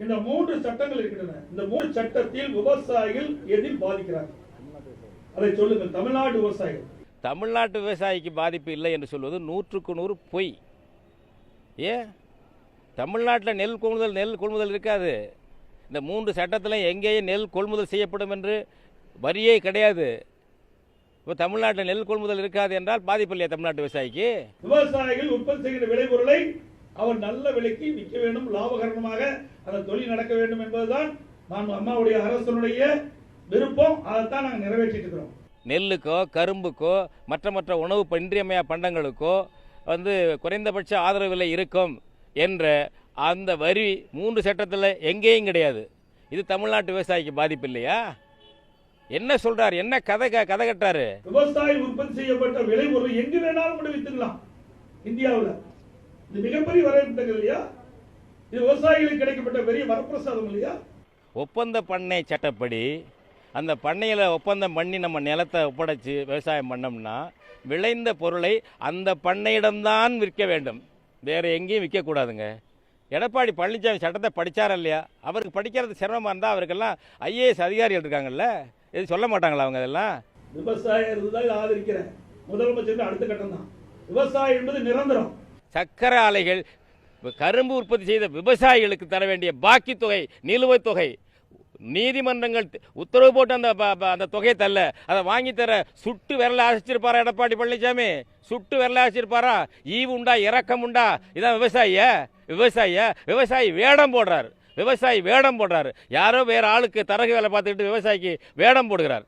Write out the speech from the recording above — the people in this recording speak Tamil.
இந்த 3 சட்டங்கள் இருக்கின்றன. இந்த 3 சட்டத்தில் விவசாயிகள் எதில் பாதிக்கிறார்கள்? அதை சொல்லுங்கள். தமிழ்நாடு விவசாயிகள். தமிழ்நாட்டு விவசாயிக்கு பாதிப்பு இல்லை என்று சொல்வது 100க்கு 100 பொய். ஏன் தமிழ்நாட்டில் நெல் கொள்முதல் இருக்காது. இந்த 3 சட்டத்தில் எங்கேயும் நெல் கொள்முதல் செய்யப்படும் என்று வரியே கிடையாது. இப்போ தமிழ்நாட்டில் நெல் கொள்முதல் இருக்காது என்றால் பாதிப்பு இல்லையா தமிழ்நாட்டு விவசாயிக்கு? விவசாயிகள் உற்பத்தி செய்கிற விளைபொருளை அவர் நல்ல விலைக்கு விற்க வேண்டும், லாபகரமாக அந்த தொழில் நடக்க வேண்டும் என்பதுதான் நான் அம்மாவுடைய அரசனுடைய விருப்பம். அதைத்தான் நாங்கள் நிறைவேற்றிட்டு இருக்கிறோம். நெல்லுக்கோ கரும்புக்கோ மற்ற உணவு இன்றியமையா பண்டங்களுக்கோ குறைந்தபட்ச ஆதரவு விலை இருக்கும் என்ற அந்த வரி 3 சட்டத்தில் எங்கேயும் கிடையாது. இது தமிழ்நாட்டு விவசாயிக்கு பாதிப்பு இல்லையா? என்ன சொல்றாரு? என்ன கதை கட்டாரு? விவசாயி உற்பத்தி செய்யப்பட்ட விளைபொருள் எங்கு வேணாலும் கூட வித்துக்கலாம் இந்தியாவில். இது மிகப்பெரிய வரவேற்பு இல்லையா? இது விவசாயிகளுக்கு கிடைக்கப்பட்ட பெரிய வரப்பிரசாதம் இல்லையா? ஒப்பந்த பண்ணை சட்டப்படி அந்த பண்ணையில் ஒப்பந்தம் பண்ணி நம்ம நிலத்தை ஒப்படைச்சு விவசாயம் பண்ணோம்னா விளைந்த பொருளை அந்த பண்ணையிடம்தான் விற்க வேண்டும், வேறு எங்கேயும் விற்கக்கூடாதுங்க. எடப்பாடி பழனிசாமி சட்டத்தை படித்தார் இல்லையா? அவருக்கு படிக்கிறது சிரமமாக இருந்தால் அவருக்கெல்லாம் ஐஏஎஸ் அதிகாரிகள் இருக்காங்கல்ல, எது சொல்ல மாட்டாங்களா அவங்க? அதெல்லாம் விவசாயம் இருந்தால் ஆதரிக்கிறேன். முதலமைச்சர் அடுத்த கட்டம் தான். விவசாயம் என்பது நிரந்தரம். சக்கரை ஆலைகள் கரும்பு உற்பத்தி செய்த விவசாயிகளுக்கு தர வேண்டிய பாக்கி தொகை, நிலுவைத் தொகை, நீதிமன்றங்கள் உத்தரவு போட்டு அந்த தொகையை தரல. அதை வாங்கி தர சுட்டு விரல ஆசிச்சிருப்பாரா எடப்பாடி பழனிசாமி? சுட்டு விரல ஆசிச்சிருப்பாரா? ஈவு உண்டா, இறக்கம் உண்டா? இதான் விவசாயி வேடம் போடுறாரு. யாரோ வேற ஆளுக்கு தரகு வேலை பார்த்துக்கிட்டு விவசாயிக்கு வேடம் போடுகிறார்.